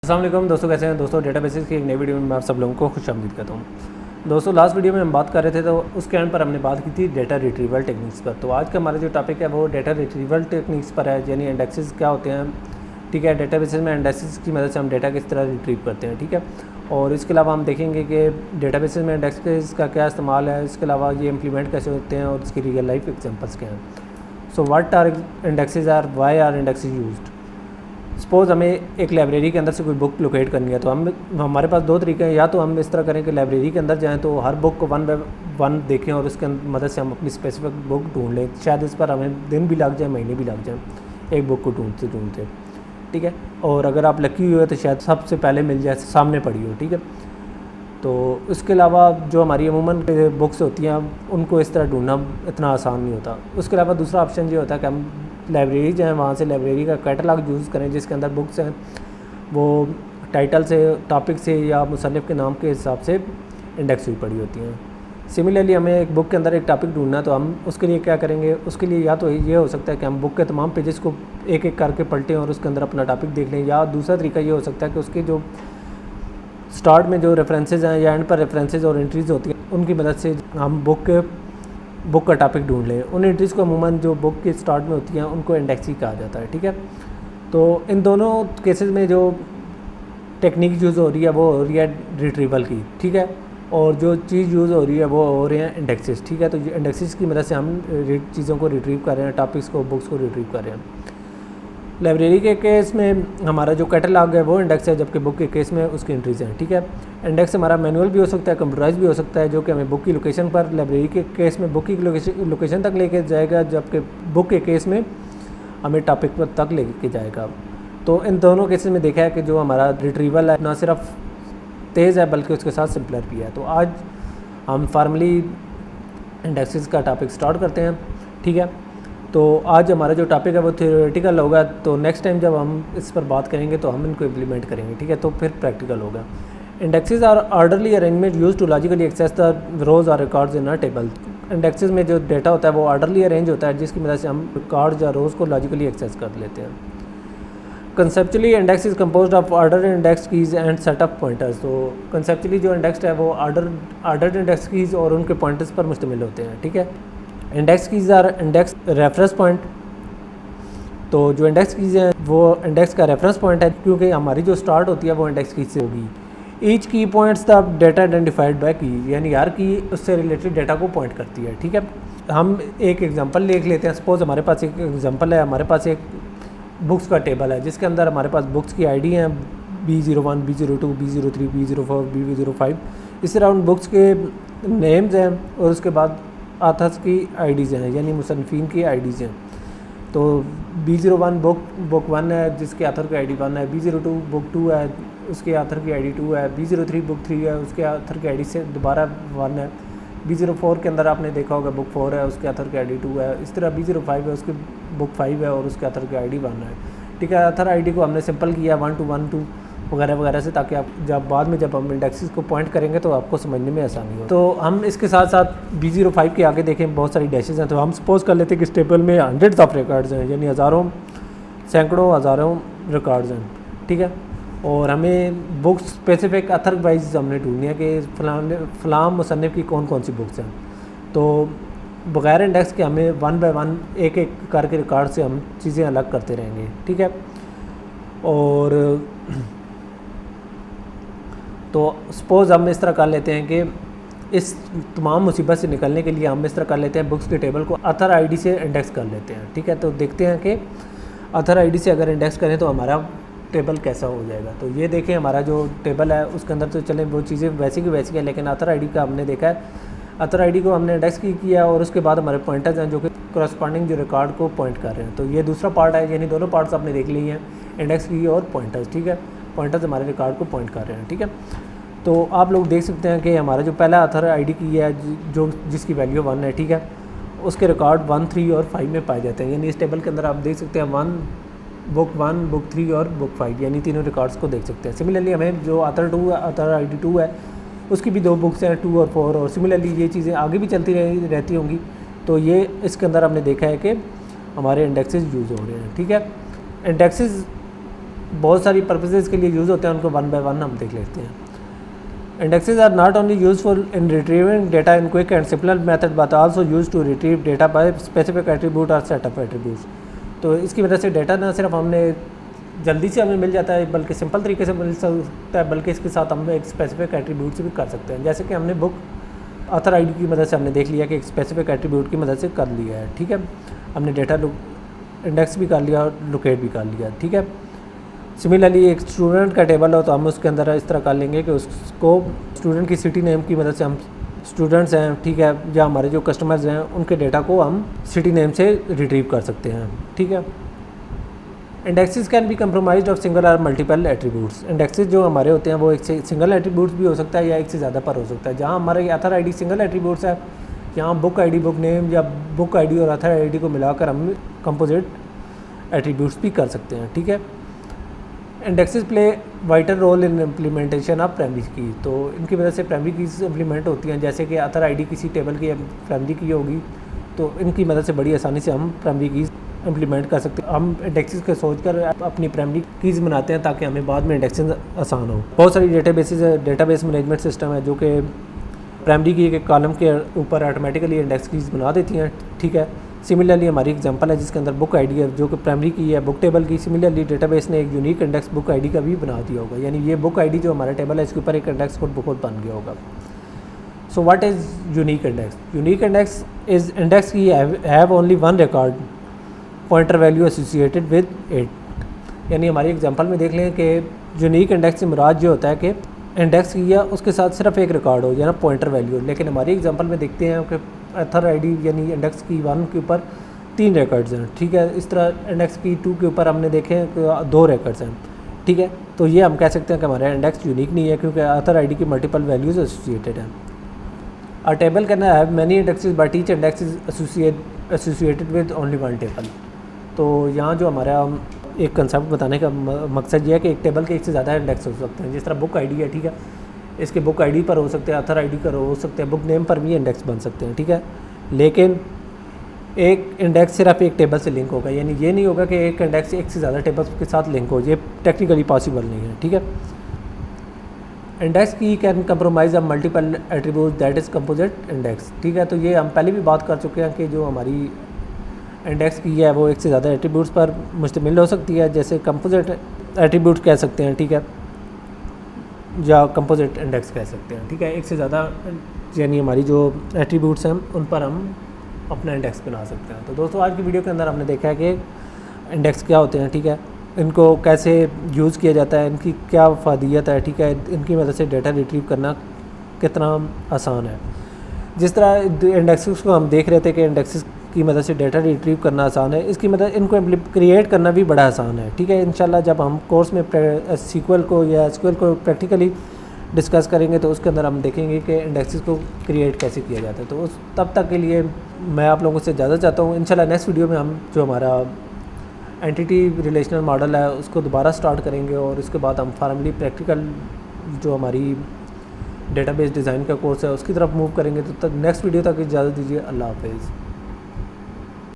अस्सलाम वालेकुम दोस्तों, कैसे हैं दोस्तों। डेटाबेसेस की एक नई वीडियो में आप सब लोगों को खुशामदीद कहता हूँ। दोस्तों लास्ट वीडियो में हम बात कर रहे थे तो उसके एंड पर हमने बात की थी डेटा रिट्रीवल टेक्निक्स पर। तो आज का हमारा जो टॉपिक है वो डेटा रिट्रीवल टेक्निक्स पर है, यानी इंडेक्सेस क्या होते हैं। ठीक है, डेटाबेसेस में इंडेक्सेस की मदद से हम डेटा किस तरह रिट्रीव करते हैं। ठीक है, और इसके अलावा हम देखेंगे कि डेटाबेसेस में इंडेक्सेस का क्या इस्तेमाल है, इसके अलावा ये इम्प्लीमेंट कैसे होते हैं और इसकी रियल लाइफ एग्जाम्पल्स क्या हैं। So what are indexes are, why are indexes used. Suppose हमें एक लाइब्रेरी के अंदर से कोई बुक लोकेट करनी है तो हमारे पास दो तरीके हैं। या तो हम इस तरह करें कि लाइब्रेरी के अंदर जाएं तो हर बुक को वन बाय वन देखें और उसके मदद से हम अपनी स्पेसिफिक बुक ढूंढ लें। शायद इस पर हमें दिन भी लग जाए, महीने भी लग जाए एक बुक को ढूंढते ढूंढते। ठीक है, और अगर आप लकी हुए तो शायद सबसे पहले मिल जाए, सामने पड़ी हो। ठीक है, तो इसके अलावा जो हमारी अमूमन बुक्स होती हैं उनको इस तरह ढूंढना इतना आसान नहीं होता। उसके अलावा दूसरा ऑप्शन ये होता है कि हम लाइब्रेरी जाएँ, वहाँ से लाइब्रेरी का कैटलॉग यूज़ करें जिसके अंदर बुक्स हैं वो टाइटल से, टॉपिक से या मुसन्निफ़ के नाम के हिसाब से इंडेक्स हुई पड़ी होती हैं। सिमिलरली हमें एक बुक के अंदर एक टॉपिक ढूंढना है तो हम उसके लिए क्या करेंगे, उसके लिए या तो ये हो सकता है कि हम बुक के तमाम पेजेस को एक एक करके पलटें और उसके अंदर अपना टॉपिक देख लें, या दूसरा तरीका ये हो सकता है कि उसके जो स्टार्ट में जो रेफरेंसेज हैं या एंड पर रेफरेंसेज और एंट्रीज़ होती हैं उनकी मदद से हम बुक का टॉपिक ढूंढ लें। उन एंट्रीज़ को अमूमन जो बुक के स्टार्ट में होती हैं उनको इंडेक्स ही कहा जाता है। ठीक है, तो इन दोनों केसेस में जो टेक्निक यूज़ हो रही है वो हो रही है रिट्रीवल की। ठीक है, और जो चीज़ यूज़ हो रही है वो हो रहे हैं इंडेक्सेस। ठीक है, तो इंडेक्सेस की मदद से हम चीज़ों को रिट्रीव कर रहे हैं, टॉपिक्स को, बुक्स को रिट्रीव कर रहे हैं। लाइब्रेरी के केस में हमारा जो कैटलॉग है वो इंडेक्स है, जबकि बुक के केस में उसकी एंट्रीज हैं। ठीक है, इंडेक्स हमारा मैनुअल भी हो सकता है, कंप्यूटराइज भी हो सकता है, जो कि हमें बुक की लोकेशन पर, लाइब्रेरी के केस में बुक की लोकेशन तक लेके जाएगा, जबकि बुक के केस में हमें टॉपिक पर तक लेके जाएगा। तो इन दोनों केसेस में देखा है कि जो हमारा रिट्रीवल है ना सिर्फ तेज़ है बल्कि उसके साथ सिंपलर भी है। तो आज हम फार्मली इंडेक्सेस का टॉपिक स्टार्ट करते हैं। ठीक है, तो आज हमारा जो टॉपिक है वो थ्योरेटिकल होगा, तो नेक्स्ट टाइम जब हम इस पर बात करेंगे तो हम इनको इम्प्लीमेंट करेंगे। ठीक है, तो फिर प्रैक्टिकल होगा। Indexes are orderly arrangement use to logically access the rows or records in a table. Indexes में जो डेटा होता है वो ऑर्डरली अरेंज होता है जिसकी मदद से हम रिकॉर्ड्स या रोज़ को लॉजिकली एक्सेस कर लेते हैं। Conceptually index is composed of order index keys and set of pointers. तो कंसेप्चुअली जो इंडेक्स है वो ऑर्डर इंडेक्स कीज़ और उनके पॉइंटर्स पर मुश्तमिल होते हैं। ठीक है, index keys are index reference point. तो जो इंडेक्स कीज़ हैं वो इंडेक्स का रेफरेंस पॉइंट है, क्योंकि हमारी जो स्टार्ट होती है वो इंडेक्स कीज़ से होगी। ईच की points the data identified by की, यानी हर की उससे रिलेटेड डेटा को पॉइंट करती है। ठीक है, हम एक एग्जांपल देख लेते हैं। सपोज़ हमारे पास एक एग्जांपल है, हमारे पास एक बुक्स का टेबल है जिसके अंदर हमारे पास बुक्स की आईडी हैं B01, B02, B03, B04, B05। इस तरह उन बुक्स के नेम्स हैं और उसके बाद आथर्स की आईडीज़ हैं, यानी मुसन्निफ़ीन की आईडीज़ हैं। तो B01 बुक 1 है जिसके आथर की आईडी 1 है, B02 बुक 2 है उसके आथर की आईडी 2 है, B03 बुक 3 है उसके आथर की आईडी से दोबारा 1 है, B04 के अंदर आपने देखा होगा बुक 4 है उसके आथर की आईडी 2 है। इस तरह B05 है उसकी बुक 5 है और उसके आथर की आईडी 1 है। ठीक है, आथर आईडी को हमने सिंपल किया 1 to 1 2 वगैरह वगैरह से, ताकि आप जब बाद में जब हम इंडेक्सेस को पॉइंट करेंगे तो आपको समझने में आसानी हो। तो हम इसके साथ साथ B05 के आगे देखें बहुत सारी डैशेज हैं। तो हम सपोज कर लेते हैं कि इस टेबल में हंड्रेड्स ऑफ रिकॉर्ड्स हैं, यानी हज़ारों, सैकड़ों, हज़ारों रिकॉर्ड्स हैं। ठीक है, और हमें बुक्स स्पेसिफिक अथर वाइज हमने ढूंढनी है कि फ़लाँ मुसन्निफ़ की कौन कौन सी बुक्स हैं। तो बग़ैर इंडेक्स के हमें 1 by 1 एक एक करके रिकॉर्ड से हम चीज़ें अलग करते रहेंगे। ठीक है, और तो सपोज़ हम इस तरह कर लेते हैं कि इस तमाम मुसीबत से निकलने के लिए हम इस तरह कर लेते हैं, बुक्स के टेबल को अथर आईडी से इंडेक्स कर लेते हैं। ठीक है, तो देखते हैं कि अथर आईडी से अगर इंडेक्स करें तो हमारा टेबल कैसा हो जाएगा। तो ये देखें हमारा जो टेबल है उसके अंदर तो चलें वो चीज़ें वैसी की वैसी हैं, लेकिन अथर आईडी का हमने देखा है, अथर आईडी को हमने इंडेक्स किया और उसके बाद हमारे पॉइंटर्स हैं जो कि करस्पॉन्डिंग जो रिकॉर्ड को पॉइंट कर रहे हैं। तो ये दूसरा पार्ट है, यानी दोनों पार्ट्स आपने देख लिए हैं, इंडेक्स की और पॉइंटर्स। ठीक है, पॉइंटर्स हमारे रिकॉर्ड को पॉइंट कर रहे हैं। ठीक है, तो आप लोग देख सकते हैं कि हमारा जो पहला अथर आईडी की है जो जिसकी वैल्यू 1 है, ठीक है, उसके रिकॉर्ड 1, 3 और 5 में पाए जाते हैं। यानी इस टेबल के अंदर आप देख सकते हैं बुक 1, बुक 3 और बुक 5, यानी तीनों रिकॉर्ड्स को देख सकते हैं। सिमिलरली हमें जो अथर आईडी 2 है उसकी भी 2 बुक्स हैं 2 और 4, और सिमिलरली ये चीज़ें आगे भी चलती रहती होंगी। तो ये इसके अंदर हमने देखा है कि हमारे इंडेक्सेस यूज़ हो रहे हैं। ठीक है, इंडेक्सेस बहुत सारी पर्पसेस के लिए यूज़ होते हैं, उनको वन बाय वन हम देख लेते हैं। Indexes are not only useful in retrieving data in quick and simple method but also use to retrieve data by specific attribute और सेट ऑफ एट्रीब्यूट्स। तो इसकी वजह से डेटा ना सिर्फ हमने जल्दी से हमें मिल जाता है बल्कि सिंपल तरीके से मिल सकता है, बल्कि इसके साथ हम एक स्पेसिफिक एट्रीब्यूट से भी कर सकते हैं। जैसे कि हमने बुक ऑथर आईडी की मदद से हमने देख लिया कि एक स्पेसिफिक एट्रीब्यूट की मदद से कर लिया है, ठीक है। हमने डेटा इंडेक्स भी कर लिया और लोकेट भी कर लिया, ठीक है। सिमिलरली एक स्टूडेंट का टेबल हो तो हम उसके अंदर इस तरह कर लेंगे कि उसको स्टूडेंट की सिटी नेम की मदद से हम स्टूडेंट्स हैं, ठीक है, या हमारे जो कस्टमर्स हैं उनके डेटा को हम सिटी नेम से रिट्रीव कर सकते हैं, ठीक है। Indexes can be compromised of single और मल्टीपल एट्रीब्यूट्स। इंडेक्सेस जो हमारे होते हैं वो एक से सिंगल एट्रीब्यूट्स भी हो सकता है या एक से ज़्यादा पर हो सकता है। जहाँ हमारे ऑथर आईडी सिंगल एट्रीब्यूट्स है, यहाँ बुक आईडी, बुक नेम या बुक आईडी और ऑथर आईडी को मिलाकर हम कंपोजिट एट्रीब्यूट्स भी कर सकते हैं, ठीक है। Indexes play vital role in implementation of primary key. तो इनकी वजह से प्राइमरी कीज इम्प्लीमेंट होती हैं। जैसे कि ऑथर आईडी किसी टेबल की प्राइमरी की होगी तो इनकी मदद से बड़ी आसानी से हम प्राइमरी कीज इम्प्लीमेंट कर सकते हैं। हम इंडेक्सेस के सोचकर अपनी प्राइमरी कीज बनाते हैं ताकि हमें बाद में इंडेक्सिंग आसान हो। बहुत सारी डेटाबेस मैनेजमेंट सिस्टम है जो कि प्राइमरी की के कॉलम के ऊपर ऑटोमेटिकली इंडेक्स कीज बना देती हैं, ठीक है। सिमिलरली हमारी एग्जांपल है जिसके अंदर बुक आईडी है जो कि प्राइमरी की है बुक टेबल की। सिमिलरली डेटाबेस ने एक यूनिक इंडेक्स बुक आईडी का भी बना दिया होगा, यानी ये बुक आईडी जो हमारा टेबल है इसके ऊपर एक इंडेक्स खुद बन गया होगा। So what is unique index? Unique index is index key have only one record pointer value associated with it. यानी हमारी एग्जांपल में देख लें कि यूनिक इंडेक्स से मुराद जो होता है कि इंडेक्स किया उसके साथ सिर्फ एक रिकॉर्ड हो, यानी पॉइंटर वैल्यू। लेकिन हमारी एग्जांपल में देखते हैं कि ऑथर आईडी यानी इंडेक्स की 1 के ऊपर 3 रिकॉर्ड्स हैं, ठीक है। इस तरह इंडेक्स की 2 के ऊपर हमने देखे कि 2 रिकॉर्ड्स हैं, ठीक है। तो ये हम कह सकते हैं कि हमारा इंडेक्स यूनिक नहीं है क्योंकि ऑथर आईडी की मल्टीपल वैल्यूज एसोसिएटेड हैं। अ table can have many indexes but each index is associated with only one table. तो यहाँ जो हमारा एक कंसेप्ट बताने का मकसद ये है कि एक टेबल के एक से ज़्यादा इंडेक्स हो सकते हैं। जिस तरह बुक आईडी है, ठीक है, इसके बुक आईडी पर हो सकते हैं, ऑथर आईडी पर हो सकते हैं, बुक नेम पर भी इंडेक्स बन सकते हैं, ठीक है। लेकिन एक इंडेक्स सिर्फ एक टेबल से लिंक होगा, यानी ये नहीं होगा कि एक इंडेक्स एक से ज़्यादा टेबल्स के साथ लिंक हो, ये टेक्निकली पॉसिबल नहीं है, ठीक है। इंडेक्स की can compromise of multiple attribute that is composite index, ठीक है। तो ये हम पहले भी बात कर चुके हैं कि जो हमारी इंडेक्स की है वो एक से ज़्यादा एट्रीब्यूट्स पर मुश्तमिल हो सकती है, जैसे कंपोजिट एट्रीब्यूट कह सकते हैं, ठीक है, या कंपोजिट इंडेक्स कह सकते हैं, ठीक है। एक से ज़्यादा यानी हमारी जो एट्रीब्यूट्स हैं उन पर हम अपना इंडेक्स बना सकते हैं। तो दोस्तों आज की वीडियो के अंदर हमने देखा है कि इंडेक्स क्या होते हैं, ठीक है, इनको कैसे यूज़ किया जाता है, इनकी क्या फ़ायदियत है, ठीक है, इनकी मदद से डेटा रिट्रीव करना कितना आसान है। जिस तरह इंडेक्सेस को हम देख रहे थे कि इंडेक्सेस की मदद से डेटा रिट्रीव करना आसान है, इसकी मदद इनको क्रिएट करना भी बड़ा आसान है, ठीक है। इंशाल्लाह जब हम कोर्स में सीक्वल को या एसक्यूएल को प्रैक्टिकली डिस्कस करेंगे तो उसके अंदर हम देखेंगे कि इंडेक्सेस को क्रिएट कैसे किया जाता है। तो उस तब तक के लिए मैं आप लोगों से इजाज़त चाहता हूँ। इंशाल्लाह नेक्स्ट वीडियो में हम जो हमारा एंटिटी रिलेशनल मॉडल है उसको दोबारा स्टार्ट करेंगे और उसके बाद हम फार्मली प्रैक्टिकल जो हमारी डेटाबेस डिज़ाइन का कोर्स है उसकी तरफ मूव करेंगे। तो तक नेक्स्ट वीडियो तक इजाज़त दीजिए। अल्लाह हाफिज़।